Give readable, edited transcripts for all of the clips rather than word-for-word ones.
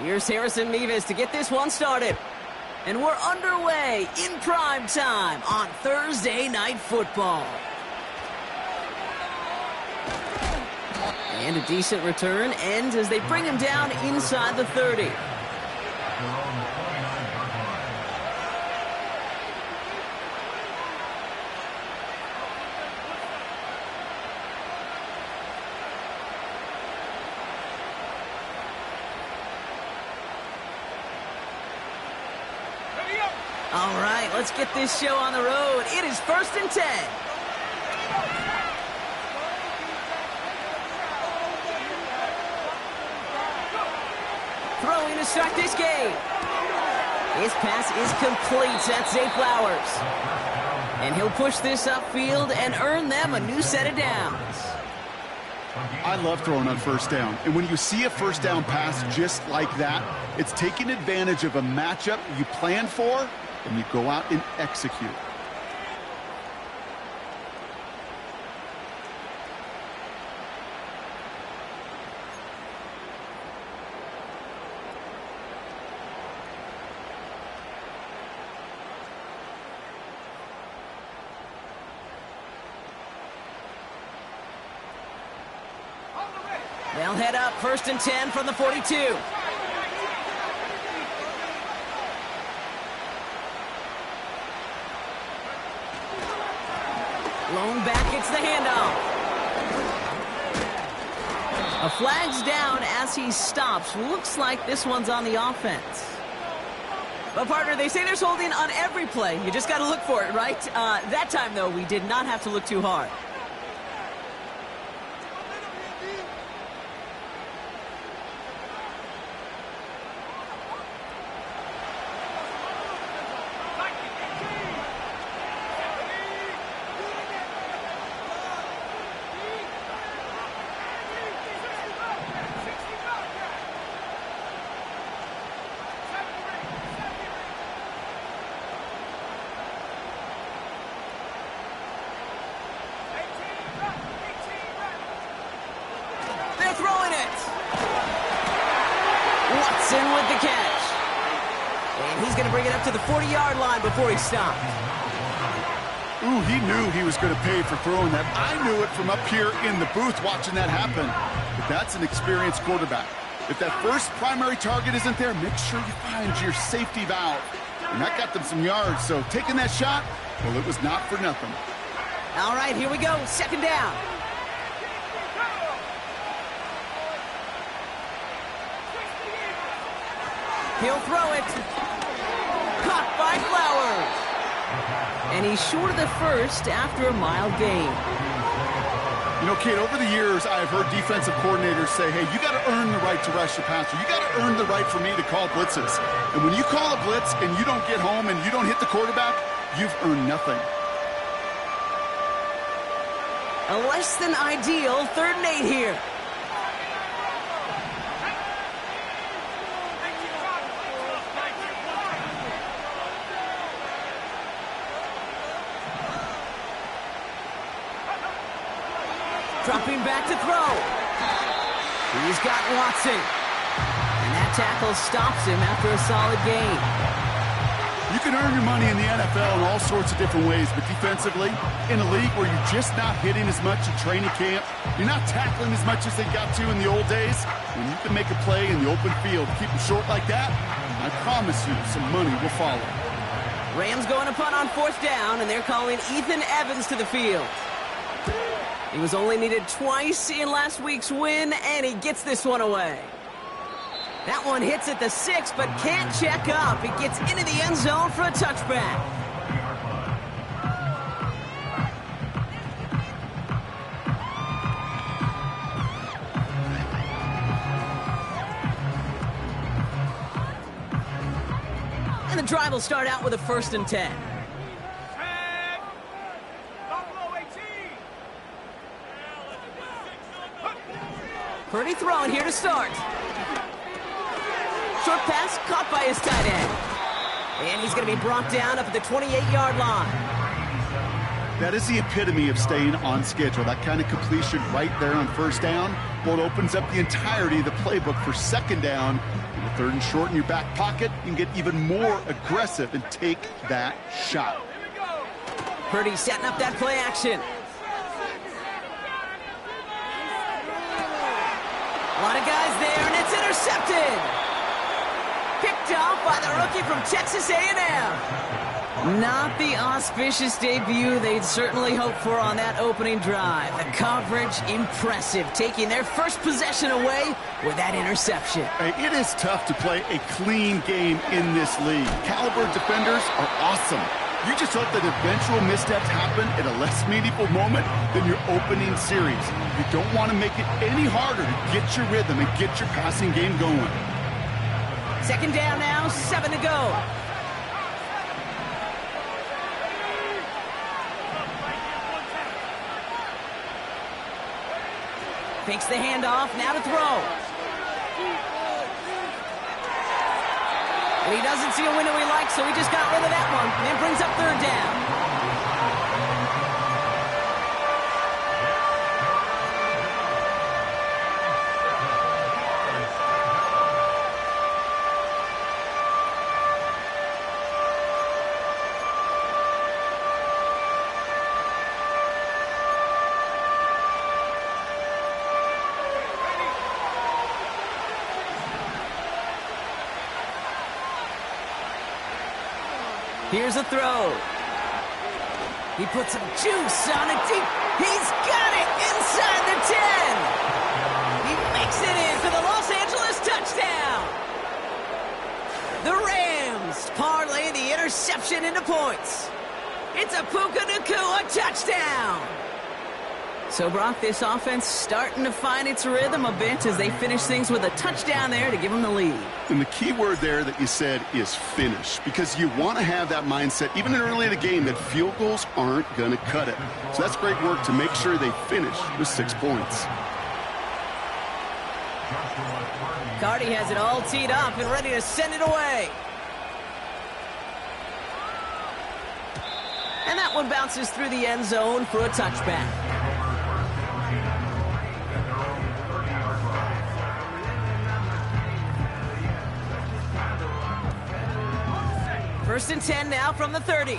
Here's Harrison Mevis to get this one started. And we're underway in prime time on Thursday Night Football. And a decent return ends as they bring him down inside the 30. All right, let's get this show on the road. It is 1st and 10. Throwing to start this game. His pass is complete. That's Zay Flowers. And he'll push this upfield and earn them a new set of downs. I love throwing on first down. And when you see a first down pass just like that, it's taking advantage of a matchup you planned for, and you go out and execute. They'll head up 1st and 10 from the 42. Lone back gets the handoff. A flag's down as he stops. Looks like this one's on the offense. But partner, they say there's holding on every play. You just got to look for it, right? That time, though, we did not have to look too hard. With the catch. And he's going to bring it up to the 40-yard line before he stopped. Ooh, he knew he was going to pay for throwing that. I knew it from up here in the booth watching that happen. But that's an experienced quarterback. If that first primary target isn't there, make sure you find your safety valve. And that got them some yards, so taking that shot, well, it was not for nothing. All right, here we go. 2nd down. He'll throw it. Caught by Flowers. And he's short of the first after a mild gain. You know, Kate, over the years, I've heard defensive coordinators say, hey, you got to earn the right to rush the passer. You got to earn the right for me to call blitzes. And when you call a blitz and you don't get home and you don't hit the quarterback, you've earned nothing. A less than ideal 3rd and 8 here. Dropping back to throw. He's got Watson. And that tackle stops him after a solid gain. You can earn your money in the NFL in all sorts of different ways, but defensively, in a league where you're just not hitting as much in training camp, you're not tackling as much as they got to in the old days, when you can make a play in the open field, keep them short like that, I promise you some money will follow. Rams going to punt on 4th down, and they're calling Ethan Evans to the field. He was only needed twice in last week's win, and he gets this one away. That one hits at the 6, but can't check up. It gets into the end zone for a touchback. And the drive will start out with a 1st and 10. Purdy throwing here to start. Short pass caught by his tight end. And he's going to be brought down up at the 28-yard line. That is the epitome of staying on schedule. That kind of completion right there on first down. Well, it opens up the entirety of the playbook for second down. In the third and short in your back pocket, you can get even more aggressive and take that shot. Purdy setting up that play action. A lot of guys there, and it's intercepted. Picked off by the rookie from Texas A&M. Not the auspicious debut they'd certainly hoped for on that opening drive. The coverage, impressive, taking their first possession away with that interception. Hey, it is tough to play a clean game in this league. Caliber defenders are awesome. You just hope that eventual missteps happen at a less meaningful moment than your opening series. You don't want to make it any harder to get your rhythm and get your passing game going. Second down now, 7 to go. Takes the handoff, now to throw. And he doesn't see a window he likes, so he just got rid of that one. And then brings up third down. Here's a throw. He puts some juice on it deep. He's got it inside the 10. He makes it in for the Los Angeles touchdown. The Rams parlay the interception into points. It's a Puka Nacua touchdown. So, Brock, this offense starting to find its rhythm a bit as they finish things with a touchdown there to give them the lead. And the key word there that you said is finish, because you want to have that mindset, even early in the game, that field goals aren't going to cut it. So that's great work to make sure they finish with 6 points. Cardi has it all teed up and ready to send it away. And that one bounces through the end zone for a touchback. First and 10 now from the 30.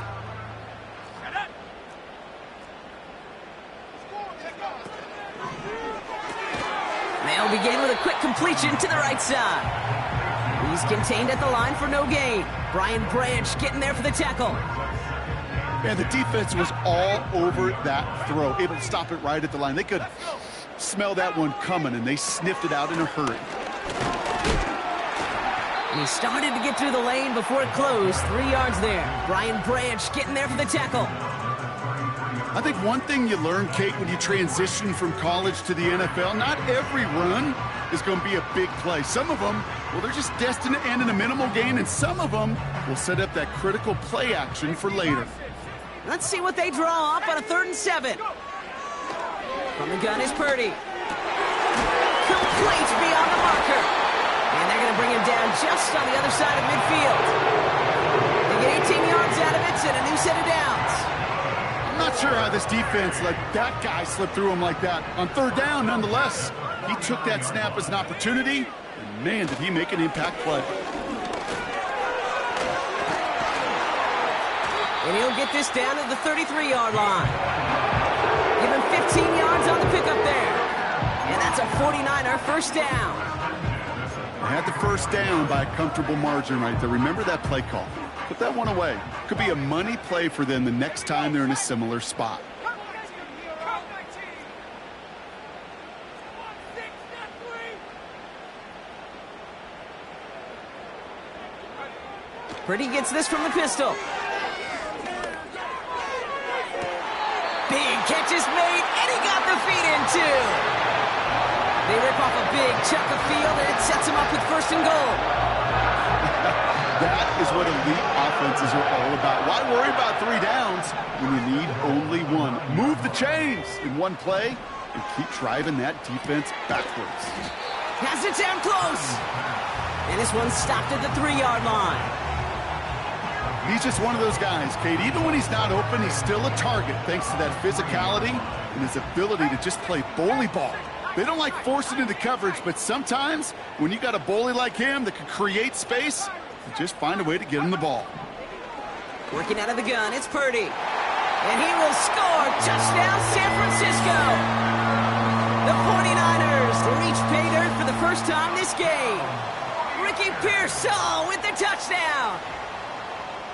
They'll begin with a quick completion to the right side. He's contained at the line for no gain. Brian Branch getting there for the tackle. And the defense was all over that throw, able to stop it right at the line. They could smell that one coming, and they sniffed it out in a hurry. And he started to get through the lane before it closed. 3 yards there. Brian Branch getting there for the tackle. I think one thing you learn, Kate, when you transition from college to the NFL, not every run is going to be a big play. Some of them, well, they're just destined to end in a minimal gain, and some of them will set up that critical play action for later. Let's see what they draw up on a 3rd and 7. From the gun is Purdy. Complete beyond the marker. And they're going to bring him down just on the other side of midfield. They get 18 yards out of it and a new set of downs. I'm not sure how this defense let that guy slip through him like that. On 3rd down, nonetheless, he took that snap as an opportunity, and man, did he make an impact play. And he'll get this down to the 33-yard line. Give him 15 yards on the pickup there. And that's a 49er first down. They had the first down by a comfortable margin right there. Remember that play call. Put that one away. Could be a money play for them the next time they're in a similar spot. Purdy gets this from the pistol. Big catch is made, and he got the feet in too. They rip off a big chunk of field, and it sets him up with 1st and goal. That is what elite offenses are all about. Why worry about 3 downs when you need only 1? Move the chains in one play and keep driving that defense backwards. Has it down close. And this one stopped at the 3-yard line. He's just one of those guys, Kate. Even when he's not open, he's still a target thanks to that physicality and his ability to just play bully ball. They don't like forcing into coverage, but sometimes when you got a bully like him that can create space, you just find a way to get him the ball. Working out of the gun, it's Purdy. And he will score. Touchdown, San Francisco. The 49ers reach pay dirt for the first time this game. Ricky Pearsall with the touchdown.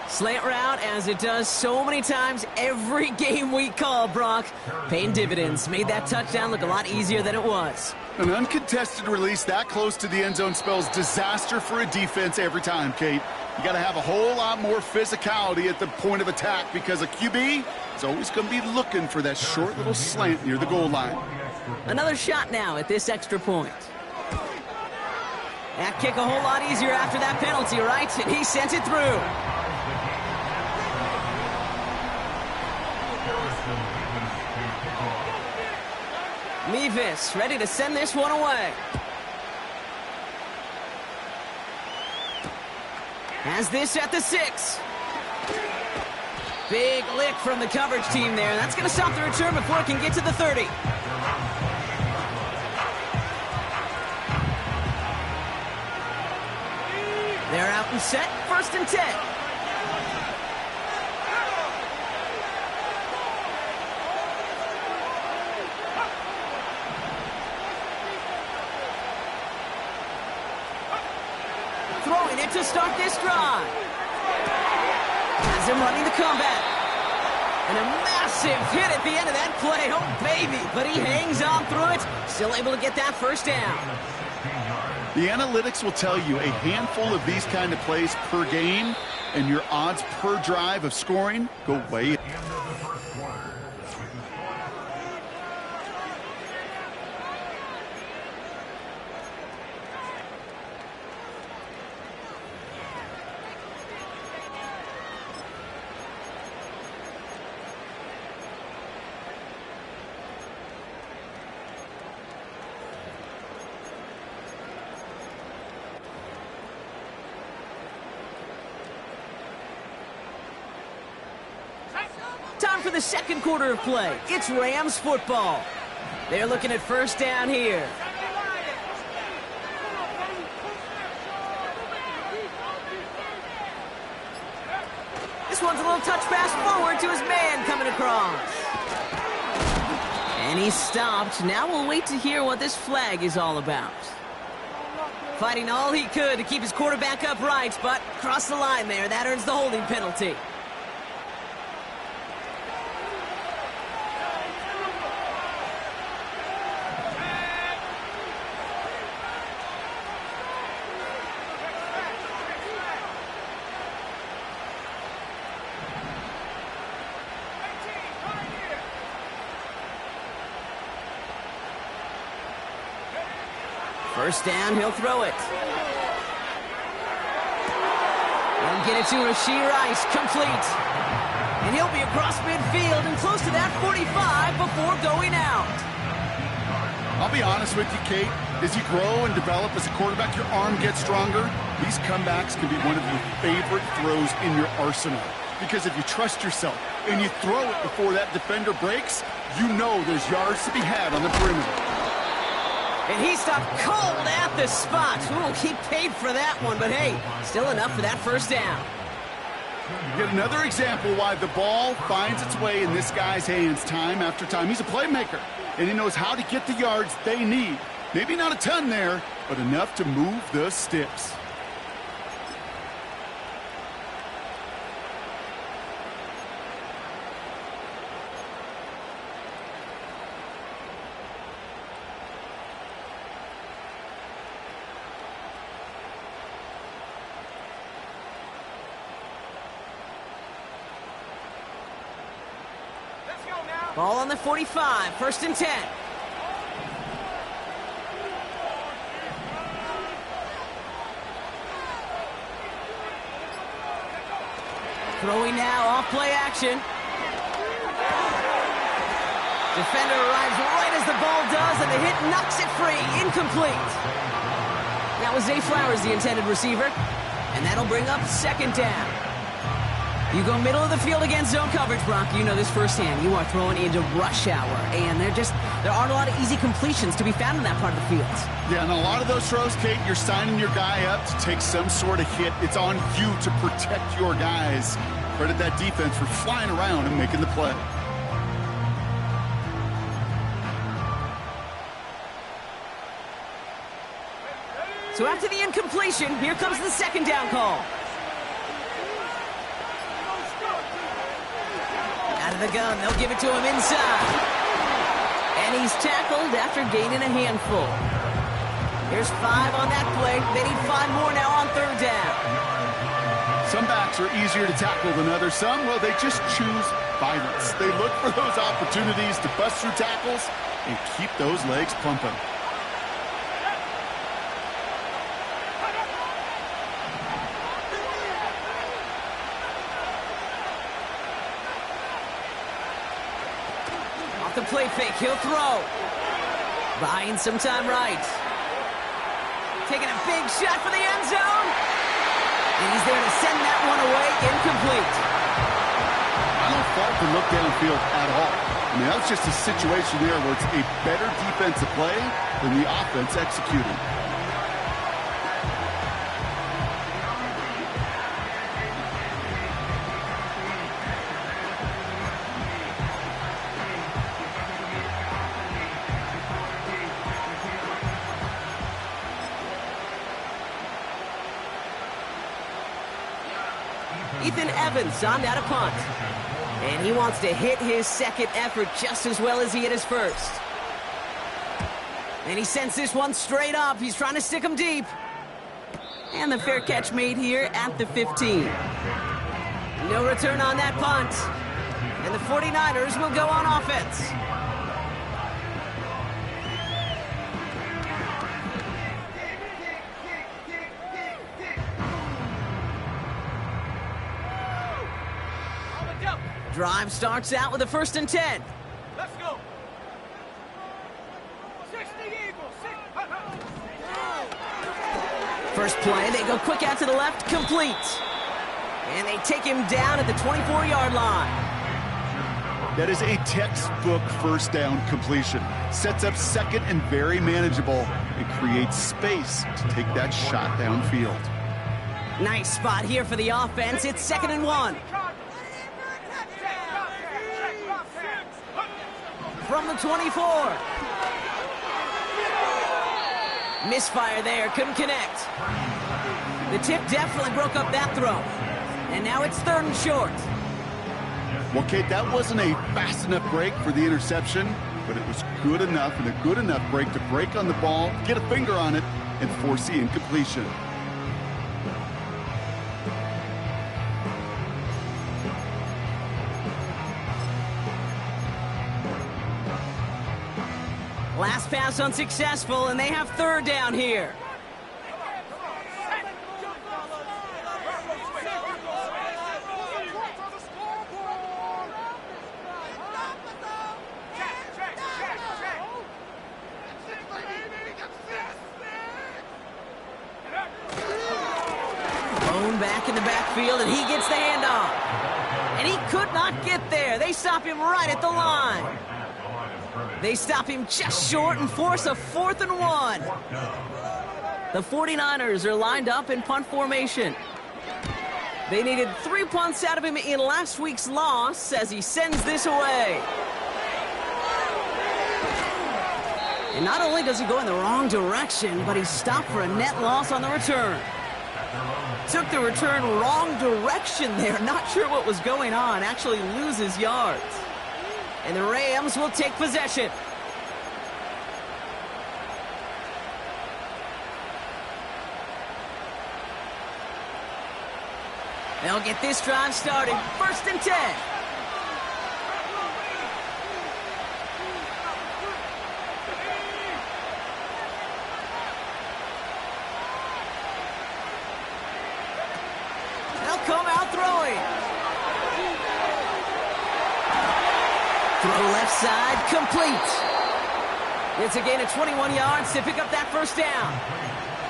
Slant route, as it does so many times every game we call, Brock. Paying dividends. Made that touchdown look a lot easier than it was. An uncontested release that close to the end zone spells disaster for a defense every time, Kate. You got to have a whole lot more physicality at the point of attack because a QB is always going to be looking for that short little slant near the goal line. Another shot now at this extra point. That kick a whole lot easier after that penalty, right? And he sent it through. Mevis ready to send this one away. Has this at the 6. Big lick from the coverage team there. That's going to stop the return before it can get to the 30. They're out and set. 1st and 10. Throwing it to start this drive. Has him running the comeback. And a massive hit at the end of that play. Oh, baby. But he hangs on through it. Still able to get that first down. The analytics will tell you a handful of these kind of plays per game, and your odds per drive of scoring go way up. Time for the second quarter of play. It's Rams football. They're looking at first down here. This one's a little touch pass forward to his man coming across. And he's stopped. Now we'll wait to hear what this flag is all about. Fighting all he could to keep his quarterback upright, but crossed the line there. That earns the holding penalty. First down, he'll throw it. And get it to Rashee Rice, complete. And he'll be across midfield and close to that 45 before going out. I'll be honest with you, Kate. As you grow and develop as a quarterback, your arm gets stronger. These comebacks can be one of your favorite throws in your arsenal. Because if you trust yourself and you throw it before that defender breaks, you know there's yards to be had on the perimeter. And he stopped cold at the spot. Ooh, he paid for that one, but hey, still enough for that first down. Yet another example why the ball finds its way in this guy's hands time after time. He's a playmaker, and he knows how to get the yards they need. Maybe not a ton there, but enough to move the sticks. Ball on the 45, 1st and 10. Throwing now, off play action. Defender arrives right as the ball does, and the hit knocks it free, incomplete. That was Zay Flowers, the intended receiver, and that'll bring up 2nd down. You go middle of the field against zone coverage, Brock. You know this firsthand. You are throwing into rush hour, and there aren't a lot of easy completions to be found in that part of the field. Yeah, and a lot of those throws, Kate, you're signing your guy up to take some sort of hit. It's on you to protect your guys. Credit that defense for flying around and making the play. So after the incompletion, here comes the second down call. Out of the gun, they'll give it to him inside. And he's tackled after gaining a handful. There's 5 on that play. They need 5 more now on third down. Some backs are easier to tackle than others. Some, well, they just choose violence. They look for those opportunities to bust through tackles and keep those legs pumping. Off the play fake, he'll throw. Buying some time right. Taking a big shot for the end zone. And he's there to send that one away, incomplete. I don't fault the look downfield at all. I mean, that's just a situation there where it's a better defensive play than the offense executing. Ethan Evans on that punt. And he wants to hit his second effort just as well as he hit his first. And he sends this one straight up. He's trying to stick him deep. And the fair catch made here at the 15. No return on that punt. And the 49ers will go on offense. Drive starts out with a 1st and 10. Let's go. 60 Eagles. First play, they go quick out to the left, complete. And they take him down at the 24-yard line. That is a textbook first down completion. Sets up second and very manageable. It creates space to take that shot downfield. Nice spot here for the offense. It's 2nd and 1. From the 24. Misfire there, couldn't connect. The tip definitely broke up that throw. And now it's 3rd and short. Well, Kate, that wasn't a fast enough break for the interception, but it was good enough and a good enough break to break on the ball, get a finger on it, and force the incompletion. Last pass unsuccessful, and they have 3rd down here. Bone back in the backfield, and he gets the handoff. And he could not get there. They stop him right at the line. They stop him just short and force a 4th and 1. The 49ers are lined up in punt formation. They needed 3 punts out of him in last week's loss as he sends this away. And not only does he go in the wrong direction, but he's stopped for a net loss on the return. Took the return wrong direction there. Not sure what was going on. Actually loses yards. And the Rams will take possession. They'll get this drive started. 1st and 10. They'll come out throwing. Throw left side, complete. It's a gain of 21 yards to pick up that 1st down.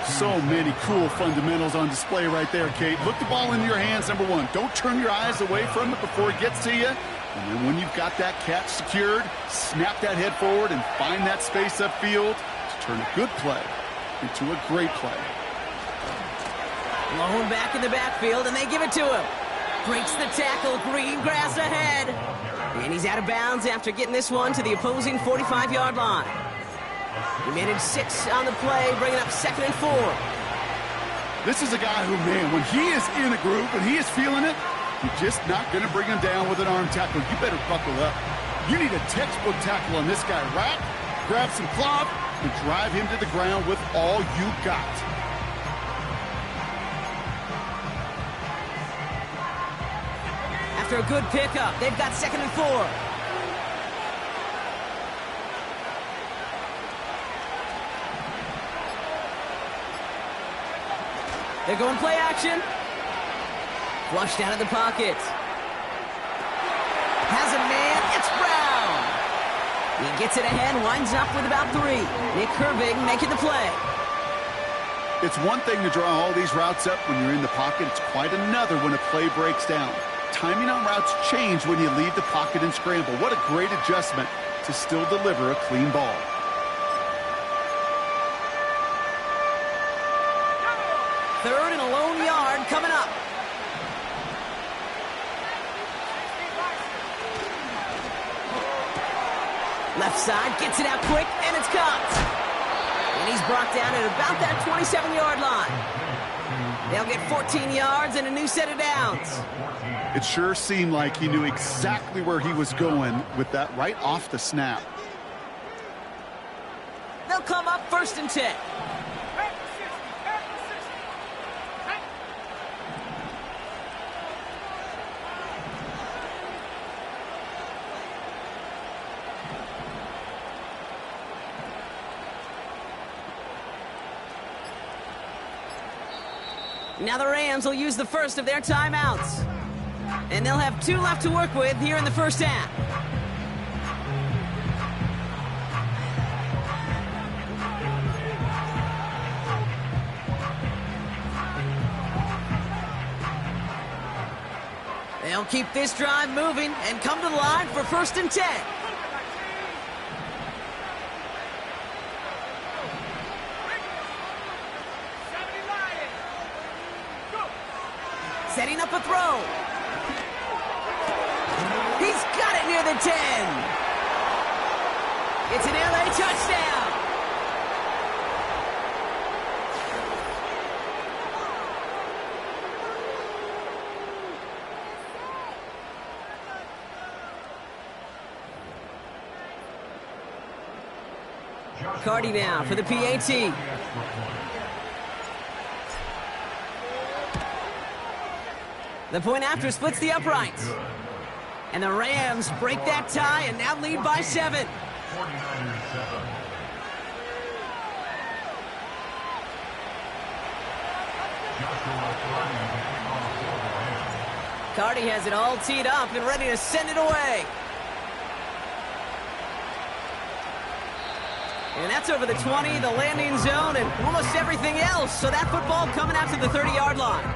So many cool fundamentals on display right there, Kate. Look the ball into your hands, number one. Don't turn your eyes away from it before it gets to you. And then when you've got that catch secured, snap that head forward and find that space upfield to turn a good play into a great play. Blown back in the backfield, and they give it to him. Breaks the tackle, green grass ahead. And he's out of bounds after getting this one to the opposing 45-yard line. He managed 6 on the play, bringing up 2nd and 4. This is a guy who, man, when he is in a groove, when he is feeling it, you're just not going to bring him down with an arm tackle. You better buckle up. You need a textbook tackle on this guy. Rack, grab some cloth, and drive him to the ground with all you got. After a good pickup, they've got 2nd and 4. They're going play action. Flushed out of the pocket. Has a man. It's Brown. He gets it ahead, winds up with about 3. Nick Herbig making the play. It's one thing to draw all these routes up when you're in the pocket. It's quite another when a play breaks down. Timing on routes change when you leave the pocket and scramble. What a great adjustment to still deliver a clean ball. Third and a lone yard coming up. Left side, gets it out quick, and it's caught. And he's brought down at about that 27-yard line. They'll get 14 yards and a new set of downs. It sure seemed like he knew exactly where he was going with that right off the snap. They'll come up 1st and 10. Now the Rams will use the first of their timeouts. And they'll have 2 left to work with here in the first half. They'll keep this drive moving and come to the line for 1st and 10. Setting up a throw. He's got it near the 10. It's an LA touchdown. Cardi now for the PAT. The point after splits the uprights. And the Rams break that tie and now lead by 7. Cardi has it all teed up and ready to send it away. And that's over the 20, the landing zone, and almost everything else. So that football coming out to the 30-yard line.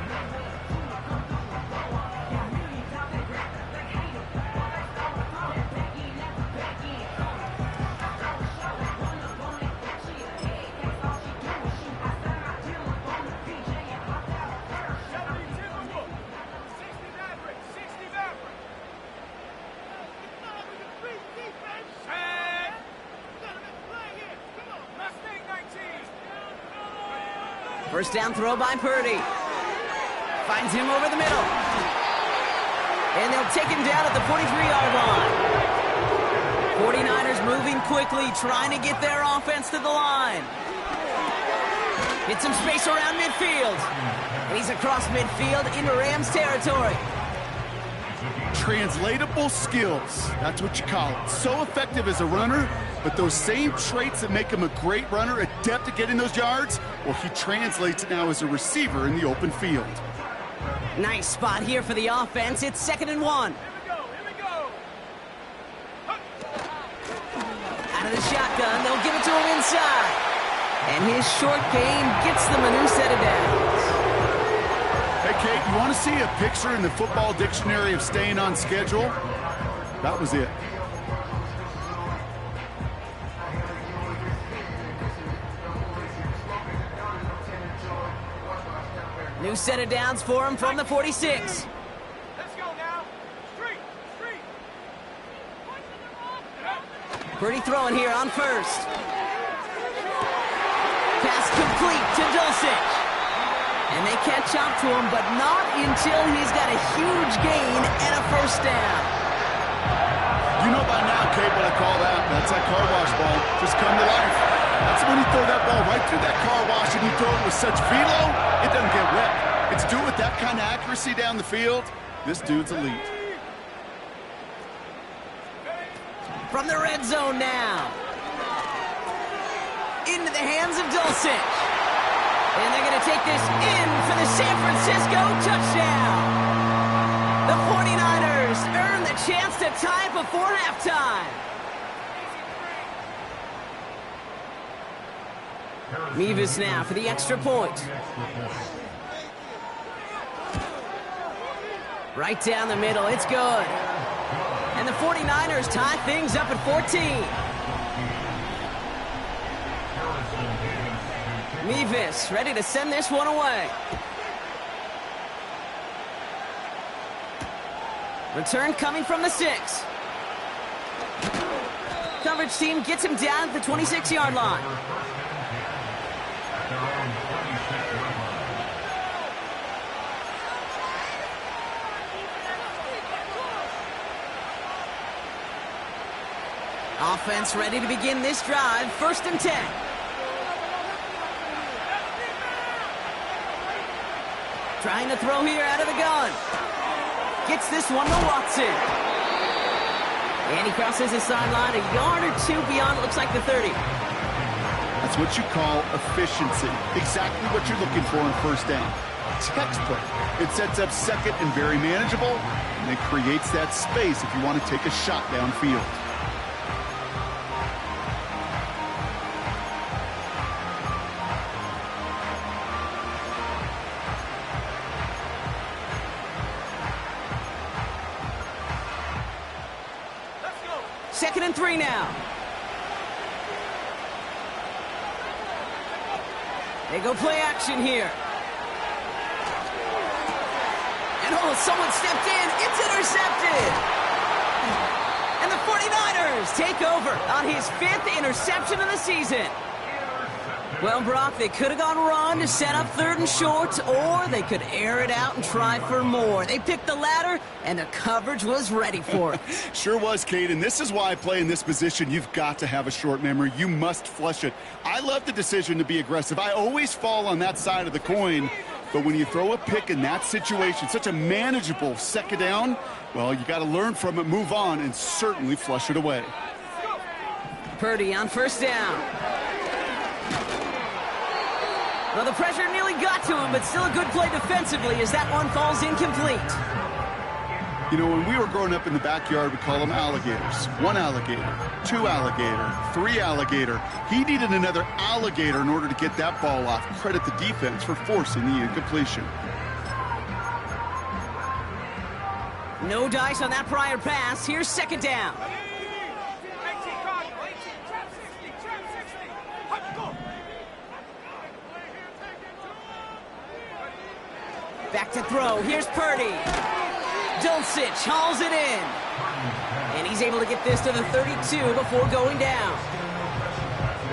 First down throw by Purdy. Finds him over the middle. And they'll take him down at the 43-yard line. 49ers moving quickly, trying to get their offense to the line. Get some space around midfield. And he's across midfield into Rams territory. Translatable skills. That's what you call it. So effective as a runner, but those same traits that make him a great runner, adept at getting those yards, well, he translates it now as a receiver in the open field. Nice spot here for the offense. It's 2nd and 1. Here we go. Out of the shotgun, they'll give it to him inside. And his short gain gets them a new set of downs. Hey, Kate, you want to see a picture in the football dictionary of staying on schedule? That was it. New set of downs for him from the 46. Let's go now. Street. Purdy throwing here on first. Pass complete to Dulcich. And they catch up to him, but not until he's got a huge gain and a first down. You know by now, Kate, what I call that. That's that car wash ball. Just come to life. That's when you throw that ball right through that car wash and you throw it with such velo, it doesn't get wet. It's do it with that kind of accuracy down the field. This dude's elite. From the red zone now. Into the hands of Dulcich. And they're going to take this in for the San Francisco touchdown. The 49ers earn the chance to tie it before halftime. Mevis now for the extra point. Right down the middle, it's good. And the 49ers tie things up at 14. Mevis ready to send this one away. Return coming from the 6. Coverage team gets him down at the 26-yard line. Offense ready to begin this drive. 1st and 10. Trying to throw here out of the gun. Gets this one to Watson. And he crosses his sideline a yard or two beyond, it looks like the 30. That's what you call efficiency. Exactly what you're looking for on first down. Textbook. It sets up second and very manageable, and it creates that space if you want to take a shot downfield. Let's go. 2nd and 3 now. They go play action here. And oh, someone stepped in. It's intercepted. And the 49ers take over on his 5th interception of the season. Well, Brock, they could have gone run to set up 3rd and short, or they could air it out and try for more. They picked the latter, and the coverage was ready for it. Sure was, Kate, and this is why I play in this position. You've got to have a short memory. You must flush it. I love the decision to be aggressive. I always fall on that side of the coin, but when you throw a pick in that situation, such a manageable 2nd down, well, you got to learn from it, move on, and certainly flush it away. Purdy on 1st down. Well, the pressure nearly got to him, but still a good play defensively as that one falls incomplete. You know, when we were growing up in the backyard, we call them alligators. 1 alligator, 2 alligator, 3 alligator. He needed another alligator in order to get that ball off. Credit the defense for forcing the incompletion. No dice on that prior pass. Here's 2nd down. 18 Cardinal, 18, trap 60, trap 60. Let's go. Back to throw. Here's Purdy. Dulcich hauls it in. And he's able to get this to the 32 before going down.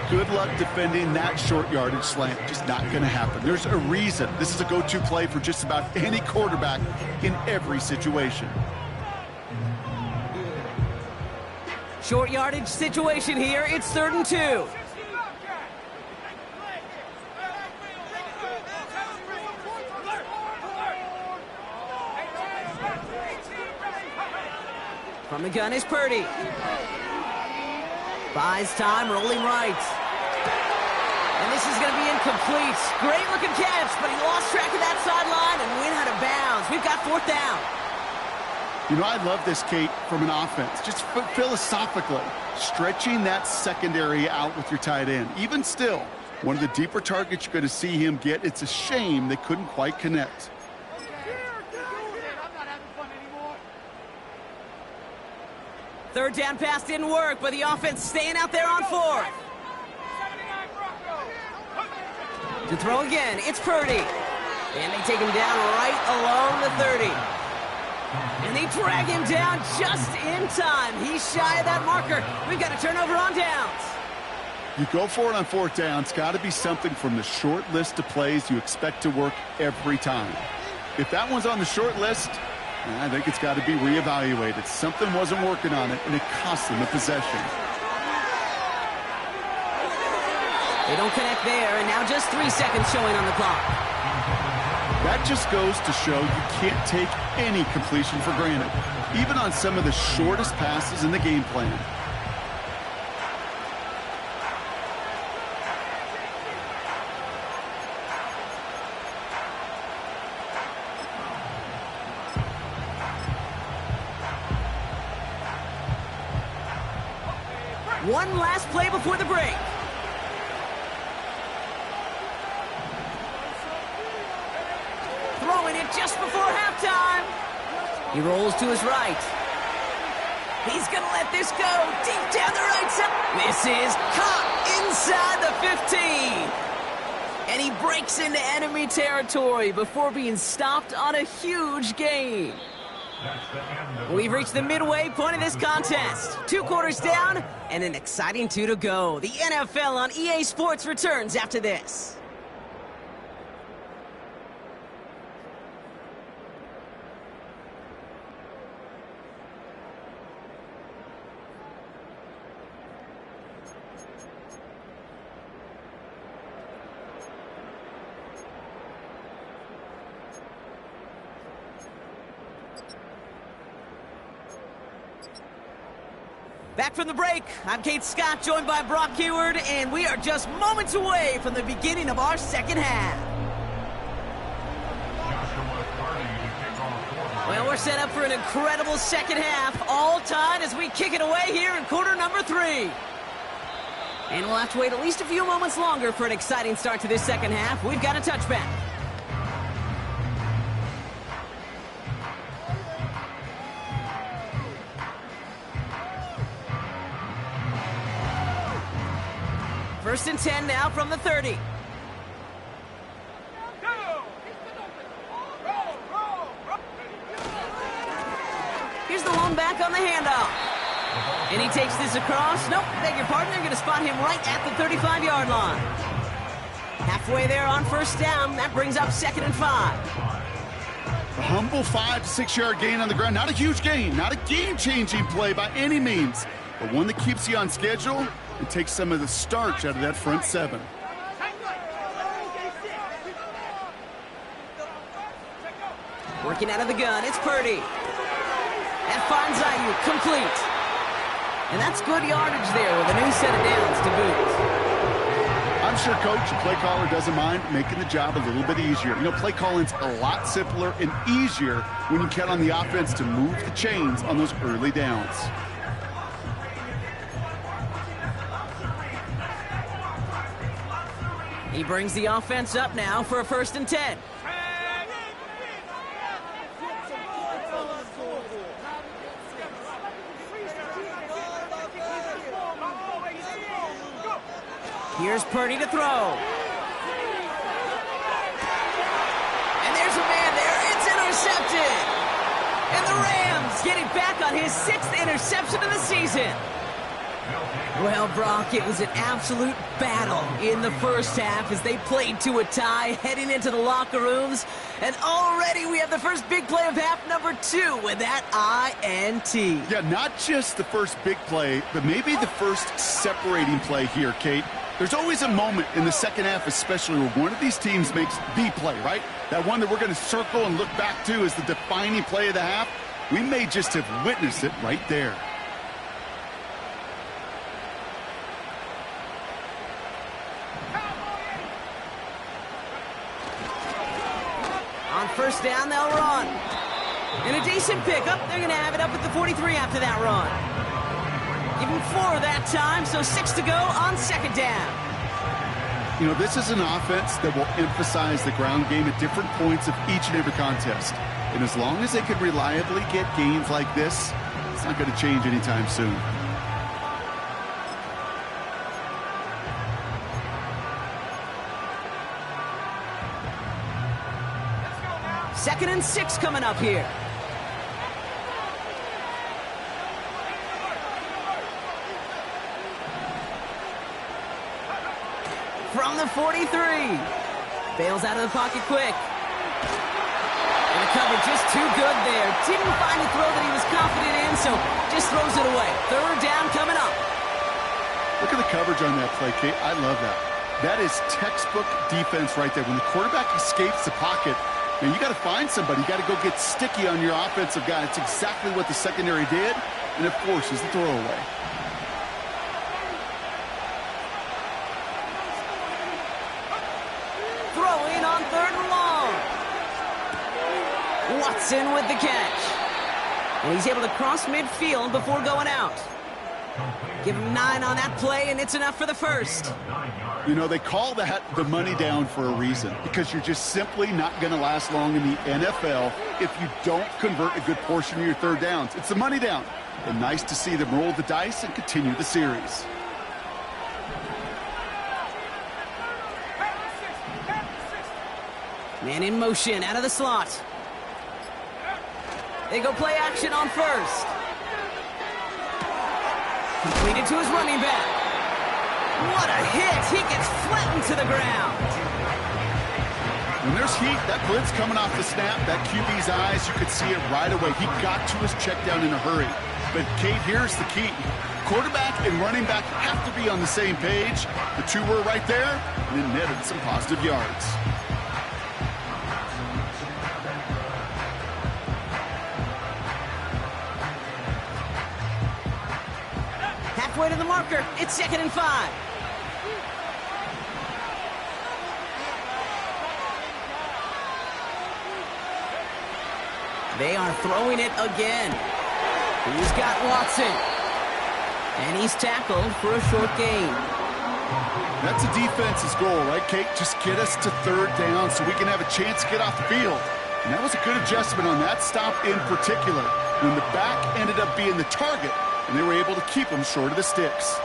Good luck defending that short yardage slant. Just not going to happen. There's a reason. This is a go-to play for just about any quarterback in every situation. Short yardage situation here. It's 3rd and 2. From the gun is Purdy. Buys time, rolling right. And this is going to be incomplete. Great looking catch, but he lost track of that sideline and went out of bounds. We've got 4th down. You know, I love this, Kate, from an offense. Just philosophically, stretching that secondary out with your tight end. Even still, One of the deeper targets you're going to see him get. It's a shame they couldn't quite connect. Third down pass didn't work, but the offense staying out there on fourth. To throw again, it's Purdy. And they take him down right along the 30. And they drag him down just in time. He's shy of that marker. We've got a turnover on downs. You go for it on fourth down. It's got to be something from the short list of plays you expect to work every time. If that one's on the short list, I think it's got to be reevaluated. Something wasn't working on it, and it cost them a possession. They don't connect there, and now just 3 seconds showing on the clock. That just goes to show you can't take any completion for granted, even on some of the shortest passes in the game plan. One last play before the break. Throwing it just before halftime. He rolls to his right. He's going to let this go deep down the right side. This is caught inside the 15. And he breaks into enemy territory before being stopped on a huge gain. We've reached the midway point of this contest. 2 quarters down and an exciting 2 to go. The NFL on EA Sports returns after this. Back from the break, I'm Kate Scott, joined by Brock Keyword, and we are just moments away from the beginning of our second half. Well, we're set up for an incredible second half, all tied as we kick it away here in quarter number 3. And we'll have to wait at least a few moments longer for an exciting start to this second half. We've got a touchback. First and 10 now from the 30. Here's the lone back on the handoff. And he takes this across. Nope, beg your pardon. They're going to spot him right at the 35-yard line. Halfway there on first down. That brings up 2nd and 5. A humble 5 to 6 yard gain on the ground. Not a huge gain. Not a game-changing play by any means. But one that keeps you on schedule and takes some of the starch out of that front 7. Working out of the gun, it's Purdy. That finds Ayuk, complete. And that's good yardage there with a new set of downs to boot. I'm sure coach and play caller doesn't mind making the job a little bit easier. You know, play calling's a lot simpler and easier when you count on the offense to move the chains on those early downs. He brings the offense up now for a 1st and 10. Here's Purdy to throw. And there's a man there. It's intercepted. And the Rams get it back on his 6th interception of the season. Well, Brock, it was an absolute battle in the first half as they played to a tie, heading into the locker rooms. And already we have the first big play of half number 2 with that INT. Yeah, not just the first big play, but maybe the first separating play here, Kate. There's always a moment in the second half, especially where one of these teams makes the play, right? That one that we're going to circle and look back to as the defining play of the half. We may just have witnessed it right there. On first down, they'll run. And a decent pickup. They're going to have it up at the 43 after that run. Give him 4 that time, so 6 to go on 2nd down. You know, this is an offense that will emphasize the ground game at different points of each and every contest. And as long as they can reliably get gains like this, it's not going to change anytime soon. Second and 6 coming up here. From the 43. Bails out of the pocket quick. And the cover just too good there. Didn't find a throw that he was confident in, so just throws it away. Third down coming up. Look at the coverage on that play, Kate. I love that. That is textbook defense right there. When the quarterback escapes the pocket, man, you got to find somebody. You got to go get sticky on your offensive guy. It's exactly what the secondary did, and it forces the throwaway. Throwing on third and long. Watson with the catch. And he's able to cross midfield before going out. Give him 9 on that play, and it's enough for the first. You know, they call that the money down for a reason, because you're just simply not going to last long in the NFL if you don't convert a good portion of your third downs. It's the money down. And nice to see them roll the dice and continue the series. Man in motion, out of the slot. They go play action on first. Completed to his running back. What a hit! He gets flattened to the ground. When there's heat, that blitz coming off the snap, that QB's eyes, you could see it right away. He got to his check down in a hurry. But, Kate, here's the key. Quarterback and running back have to be on the same page. The two were right there, and it netted some positive yards. Halfway to the marker, it's 2nd and 5. They are throwing it again. He's got Watson. And he's tackled for a short gain. That's a defense's goal, right, Kate? Just get us to third down so we can have a chance to get off the field. And that was a good adjustment on that stop in particular, when the back ended up being the target, and they were able to keep him short of the sticks.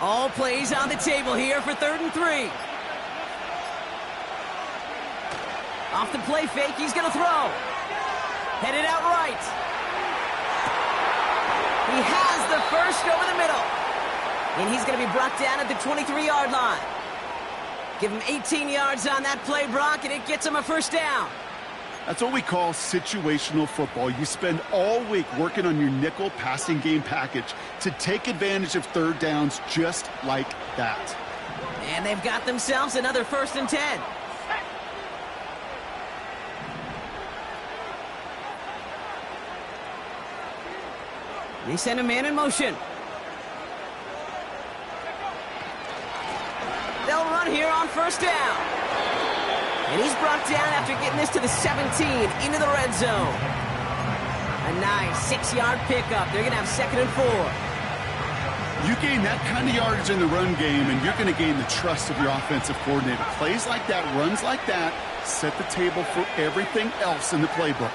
All plays on the table here for 3rd and 3. Off the play fake, he's going to throw. Headed out right. He has the first over the middle. And he's going to be brought down at the 23-yard line. Give him 18 yards on that play, Brock, and it gets him a first down. That's what we call situational football. You spend all week working on your nickel passing game package to take advantage of third downs just like that. And they've got themselves another 1st and 10. They send a man in motion. They'll run here on 1st down. And he's brought down after getting this to the 17 into the red zone. A nice 6-yard pickup. They're going to have 2nd and 4. You gain that kind of yardage in the run game, and you're going to gain the trust of your offensive coordinator. Plays like that, runs like that, set the table for everything else in the playbook.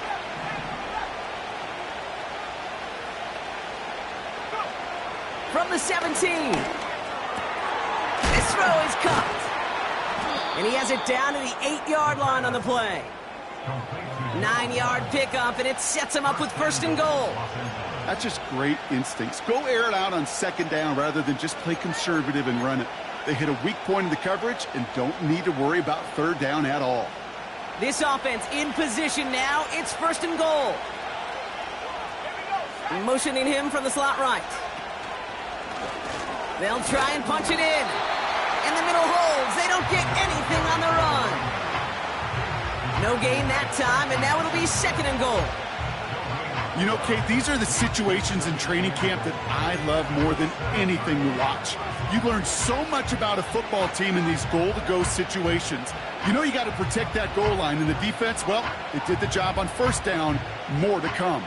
From the 17. This throw is caught. And he has it down to the 8-yard line on the play. 9-yard pickup, and it sets him up with 1st and goal. That's just great instincts. Go air it out on 2nd down rather than just play conservative and run it. They hit a weak point in the coverage and don't need to worry about 3rd down at all. This offense in position now. It's 1st and goal. Motioning him from the slot right. They'll try and punch it in. And the middle holds. They don't get anything on the run. No gain that time, and now it'll be 2nd and goal. You know, Kate, these are the situations in training camp that I love more than anything to watch. You learn so much about a football team in these goal-to-go situations. You know you got to protect that goal line, and the defense, well, they did the job on first down. More to come.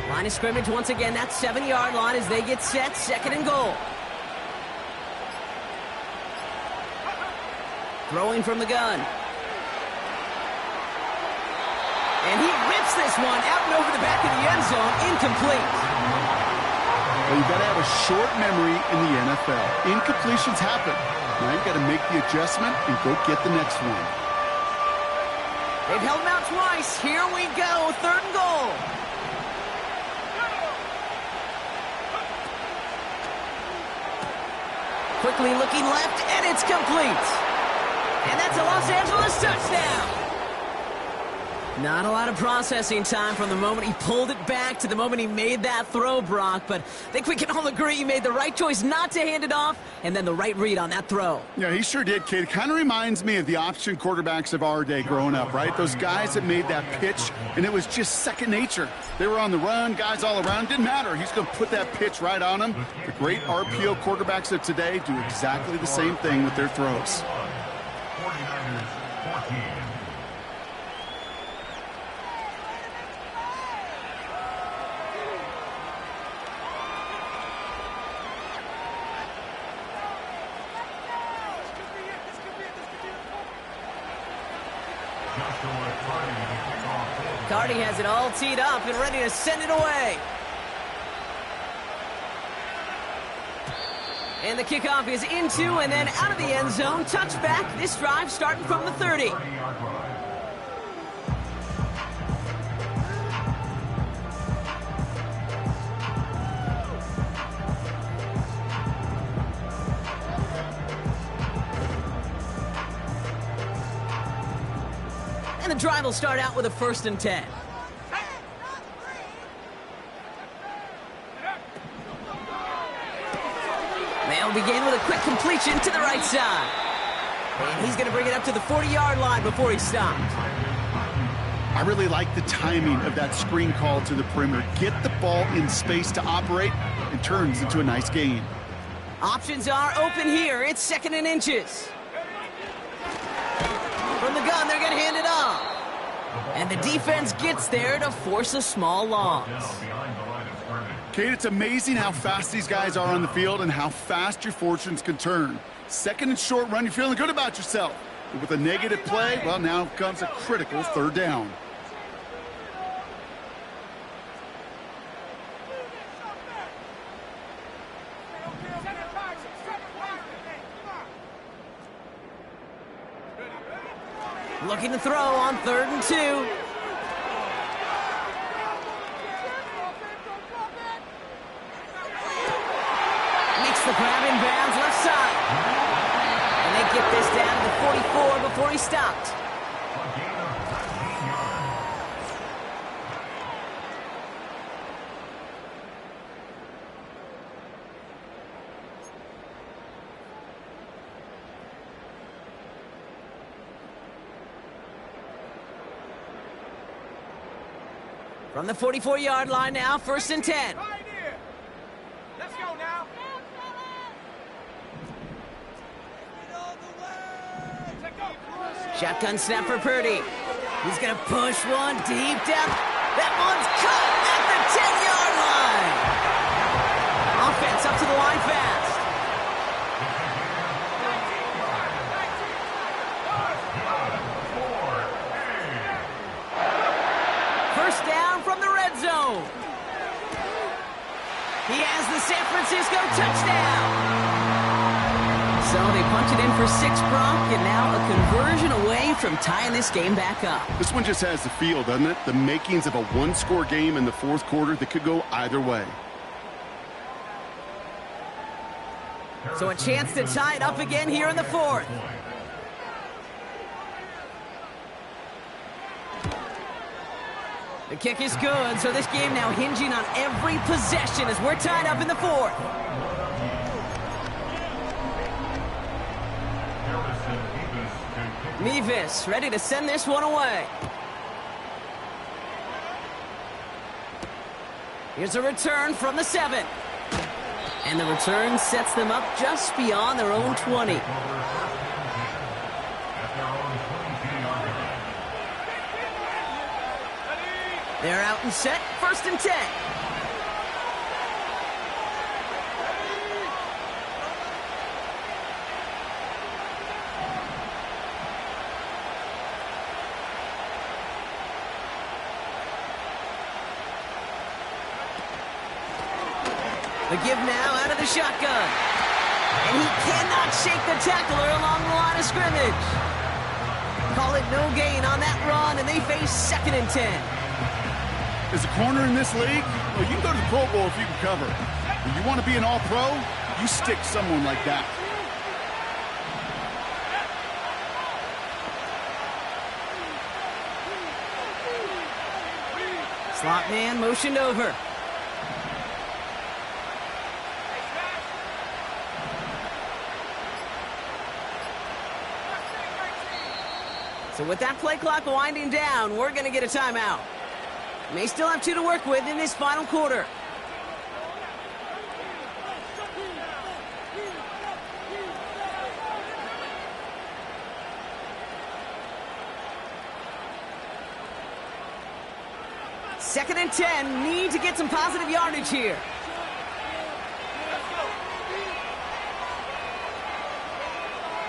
Line of scrimmage once again, that 7-yard line as they get set, 2nd and goal. Throwing from the gun. And he rips this one out and over the back of the end zone, incomplete. Well, you got to have a short memory in the NFL. Incompletions happen. Now you got to make the adjustment and go get the next one. They've held him out twice. Here we go, 3rd and goal. Quickly looking left, and it's complete. And that's a Los Angeles touchdown. Not a lot of processing time from the moment he pulled it back to the moment he made that throw, Brock. But I think we can all agree he made the right choice not to hand it off, and then the right read on that throw. Yeah, he sure did, kid. It kind of reminds me of the option quarterbacks of our day growing up, right? Those guys that made that pitch, and it was just second nature. They were on the run, guys all around. Didn't matter. He's going to put that pitch right on them. The great RPO quarterbacks of today do exactly the same thing with their throws. 49ers 14. Cardi has it all teed up and ready to send it away. And the kickoff is into and then out of the end zone. Touchback. This drive starting from the 30. And the drive will start out with a 1st and 10. They'll begin with a quick completion to the right side. And he's going to bring it up to the 40-yard line before he stopped. I really like the timing of that screen call to the perimeter. Get the ball in space to operate and turns into a nice gain. Options are open here. It's 2nd and inches. From the gun, they're going to hand it off. And the defense gets there to force a small loss. Kate, it's amazing how fast these guys are on the field and how fast your fortunes can turn. 2nd and short run, you're feeling good about yourself. But with a negative play, well, now comes a critical 3rd down. Looking to throw on 3rd and 2. Makes the grab in bounds left side. And they get this down to the 44 before he stopped. From the 44-yard line now, 1st and 10. Let's go now. Shotgun snap for Purdy. He's going to push one deep down. That one's caught at the 10-yard line. Offense up to the line fast. First down from the red zone. He has the San Francisco touchdown. So they punch it in for 6, Brock, and now a conversion away from tying this game back up. This one just has the feel, doesn't it? The makings of a one-score game in the 4th quarter that could go either way. So a chance to tie it up again here in the 4th. The kick is good, so this game now hinging on every possession as we're tied up in the 4th. Mevis ready to send this one away. Here's a return from the 7. And the return sets them up just beyond their own 20. They're out and set, 1st and 10. The give now out of the shotgun. And he cannot shake the tackler along the line of scrimmage. Call it no gain on that run, and they face 2nd and 10. As a corner in this league, well, you can go to the Pro Bowl if you can cover. When you want to be an all-pro, you stick someone like that. Slot man motioned over. So with that play clock winding down, we're going to get a timeout. May still have 2 to work with in this final quarter. Second and 10, need to get some positive yardage here.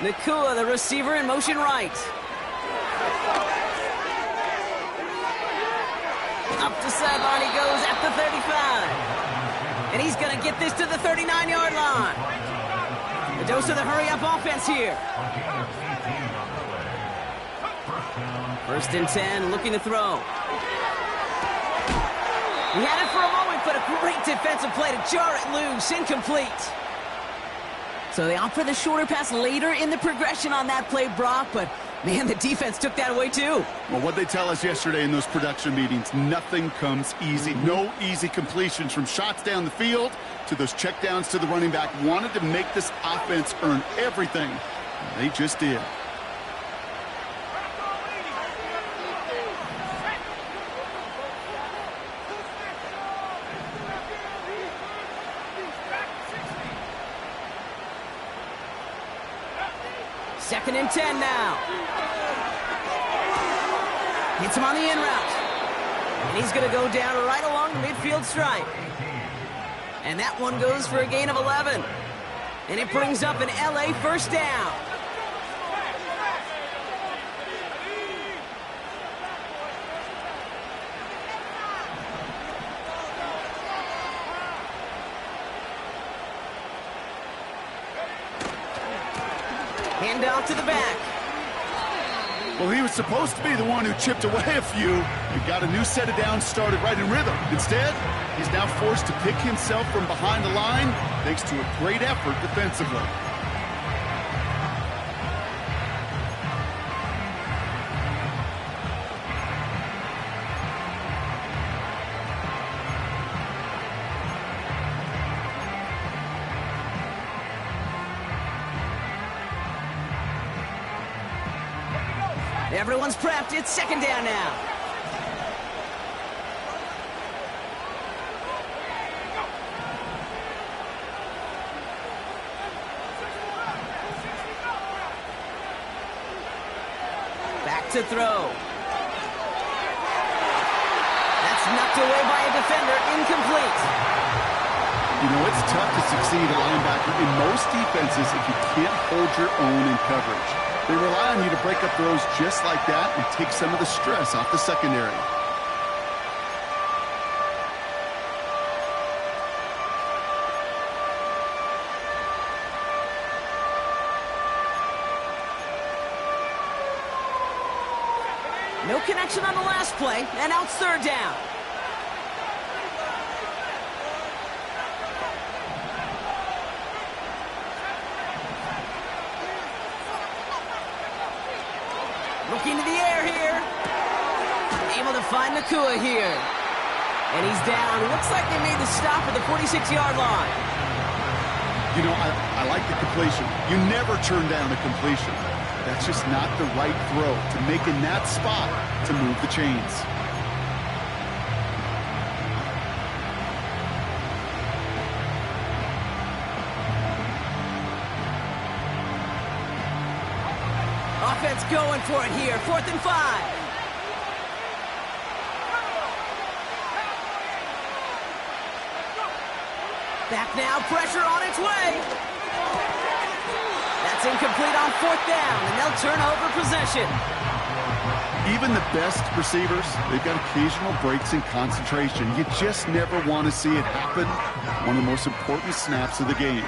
Nakua, the receiver, in motion right. Up the sideline he goes at the 35. And he's going to get this to the 39-yard line. A dose of the hurry-up offense here. 1st and 10, looking to throw. He had it for a moment, but a great defensive play to jar it loose, incomplete. So they opt for the shorter pass later in the progression on that play, Brock, but man, the defense took that away too. Well, what they tell us yesterday in those production meetings, nothing comes easy. No easy completions from shots down the field to those checkdowns to the running back. Wanted to make this offense earn everything. They just did. Second and 10 now. Hits him on the in route. And he's going to go down right along the midfield stripe. And that one goes for a gain of 11. And it brings up an LA 1st down. Handoff to the back. Well, he was supposed to be the one who chipped away a few and got a new set of downs started right in rhythm. Instead, he's now forced to pick himself from behind the line thanks to a great effort defensively. Everyone's prepped. It's 2nd down now. Back to throw. That's knocked away by a defender. Incomplete. You know, it's tough to succeed at linebacker in most defenses if you can't hold your own in coverage. They rely on you to break up throws just like that and take some of the stress off the secondary. No connection on the last play, and now it's 3rd down. Looking to the air here. Able to find Nakua here. And he's down. Looks like they made the stop at the 46-yard line. You know, I like the completion. You never turn down a completion. That's just not the right throw to make in that spot to move the chains. Offense going for it here. 4th and 5. Back now, pressure on its way. That's incomplete on 4th down, and they'll turn over possession. Even the best receivers, they've got occasional breaks in concentration. You just never want to see it happen. One of the most important snaps of the game.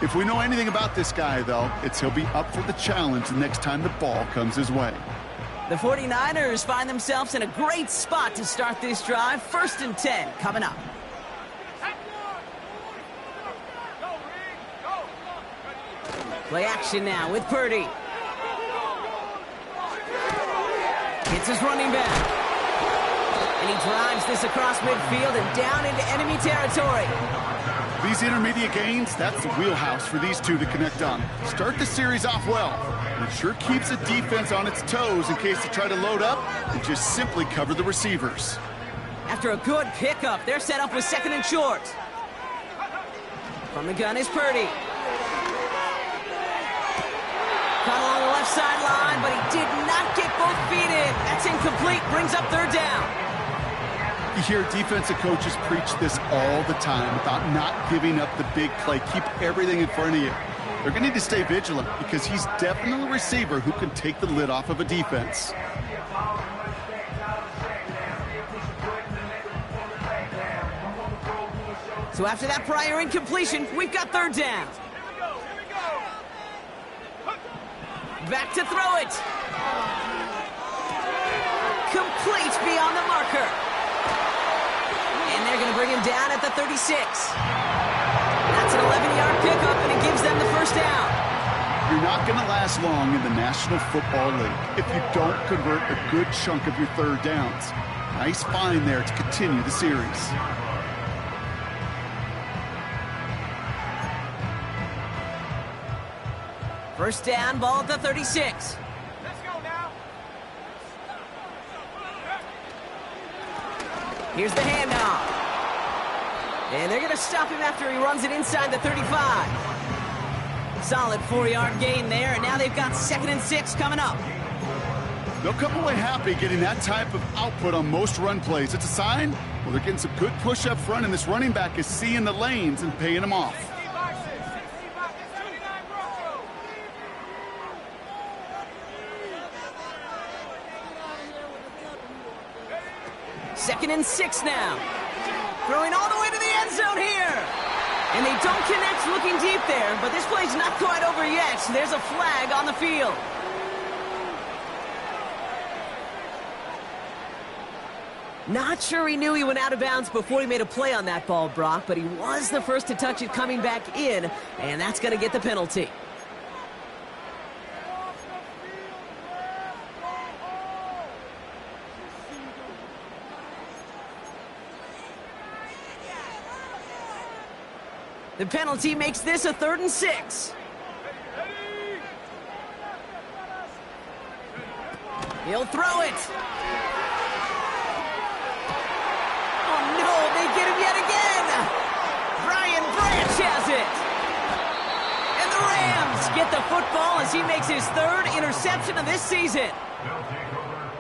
If we know anything about this guy, though, it's he'll be up for the challenge the next time the ball comes his way. The 49ers find themselves in a great spot to start this drive. 1st and 10 coming up. Play action now with Purdy. Hits his running back. And he drives this across midfield and down into enemy territory. These intermediate gains, that's the wheelhouse for these two to connect on. Start the series off well. It sure keeps the defense on its toes in case they try to load up and just simply cover the receivers. After a good pickup, they're set up with 2nd and short. From the gun is Purdy. Caught along the left sideline, but he did not get both feet in. That's incomplete, brings up 3rd down. You hear defensive coaches preach this all the time about not giving up the big play. Keep everything in front of you. They're going to need to stay vigilant because he's definitely a receiver who can take the lid off of a defense. So after that prior incompletion, we've got 3rd down. Back to throw it. Complete beyond the marker. And they're going to bring him down at the 36. That's an 11-yard pickup, and it gives them the 1st down. You're not going to last long in the National Football League if you don't convert a good chunk of your 3rd downs. Nice find there to continue the series. First down, ball at the 36. Let's go now. Here's the handoff. And they're going to stop him after he runs it inside the 35. Solid 4-yard gain there, and now they've got 2nd and 6 coming up. They'll come away happy getting that type of output on most run plays. It's a sign, well, they're getting some good push up front, and this running back is seeing the lanes and paying them off. 2nd and 6 now. Throwing all the way to the end zone here. And they don't connect looking deep there, but this play's not quite over yet. So there's a flag on the field. Not sure he knew he went out of bounds before he made a play on that ball, Brock, but he was the first to touch it coming back in, and that's going to get the penalty. The penalty makes this a 3rd and 6. He'll throw it. Oh, no, they get him yet again. Brian Branch has it. And the Rams get the football as he makes his 3rd interception of this season.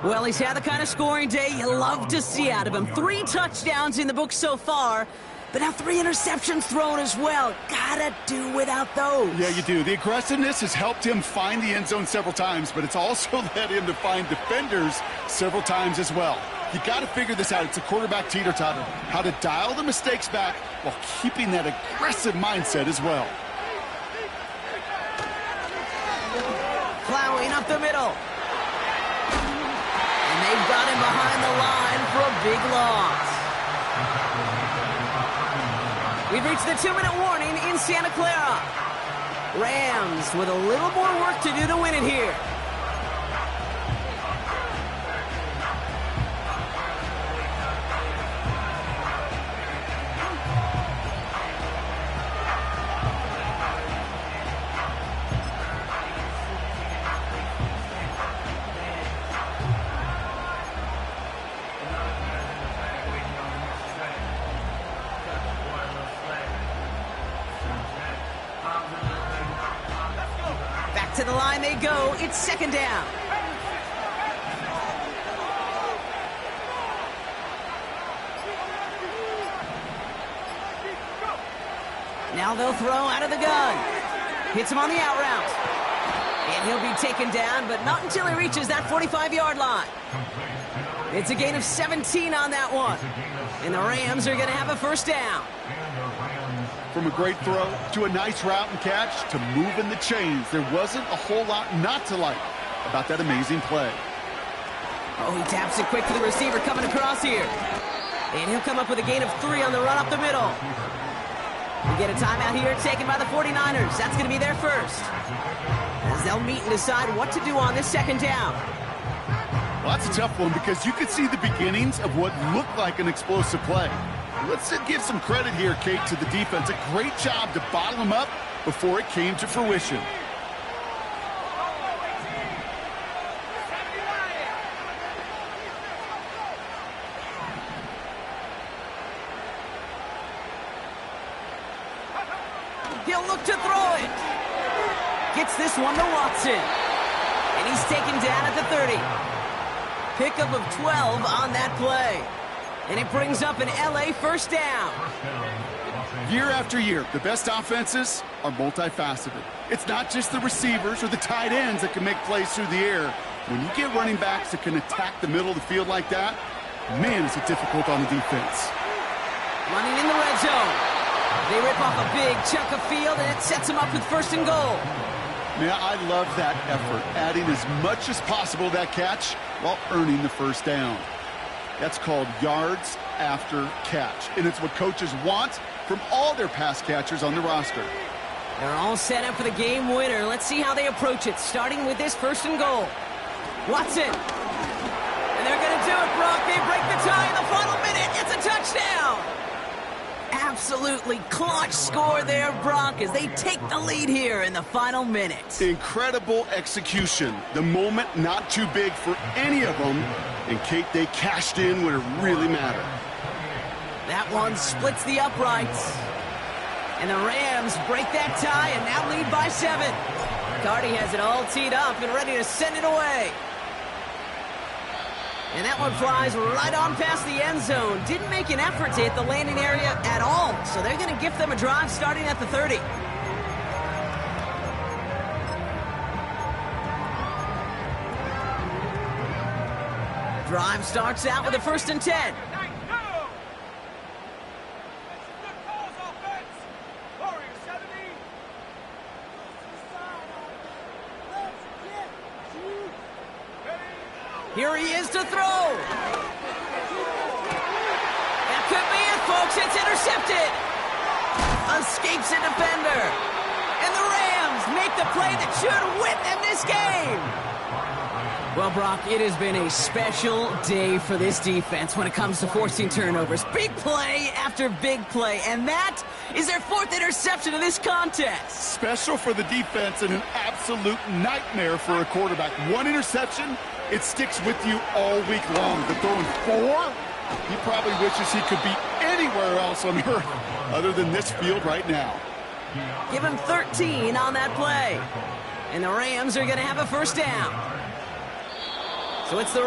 Well, he's had the kind of scoring day you love to see out of him. 3 touchdowns in the book so far. But now 3 interceptions thrown as well. Gotta do without those. Yeah, you do. The aggressiveness has helped him find the end zone several times, but it's also led him to find defenders several times as well. You got to figure this out. It's a quarterback teeter-totter. How to dial the mistakes back while keeping that aggressive mindset as well. Plowing up the middle. And they've got him behind the line for a big loss. We've reached the 2-minute warning in Santa Clara. Rams with a little more work to do to win it here. Back to the line they go. It's second down. Now they'll throw out of the gun. Hits him on the out route. And he'll be taken down, but not until he reaches that 45-yard line. It's a gain of 17 on that one. And the Rams are going to have a first down. From a great throw to a nice route and catch to moving the chains, there wasn't a whole lot not to like about that amazing play. Oh, he taps it quick to the receiver coming across here. And he'll come up with a gain of 3 on the run up the middle. We get a timeout here taken by the 49ers. That's going to be their first, as they'll meet and decide what to do on this second down. Well, that's a tough one because you could see the beginnings of what looked like an explosive play. Let's give some credit here, Kate, to the defense. A great job to bottle them up before it came to fruition. He'll look to throw it. Gets this one to Watson. And he's taken down at the 30. Pickup of 12 on that play. And it brings up an LA first down. Year after year, the best offenses are multifaceted. It's not just the receivers or the tight ends that can make plays through the air. When you get running backs that can attack the middle of the field like that, man, is it difficult on the defense. Running in the red zone. They rip off a big chunk of field, and it sets them up with first and goal. Man, I love that effort, adding as much as possible to that catch while earning the first down. That's called yards after catch, and it's what coaches want from all their pass catchers on the roster. They're all set up for the game winner. Let's see how they approach it, starting with this first and goal. Watson. And they're going to do it, Brock. They break the tie in the final minute. It's a touchdown. Absolutely clutch score there, Brock, as they take the lead here in the final minute. Incredible execution. The moment not too big for any of them. And, Kate, they cashed in when it really mattered. That one splits the uprights. And the Rams break that tie and now lead by 7. Cardi has it all teed up and ready to send it away. And that one flies right on past the end zone. Didn't make an effort to hit the landing area at all. So they're going to gift them a drive starting at the 30. Drive starts out with a 1st and 10. Here he is to throw. That could be it, folks. It's intercepted. Escapes a defender. And the Rams make the play that should win them this game. Well, Brock, it has been a special day for this defense when it comes to forcing turnovers. Big play after big play, and that is their 4th interception of this contest. Special for the defense and an absolute nightmare for a quarterback. 1 interception, it sticks with you all week long. But throwing 4, he probably wishes he could be anywhere else on earth other than this field right now. Give him 13 on that play. And the Rams are going to have a first down. So it's the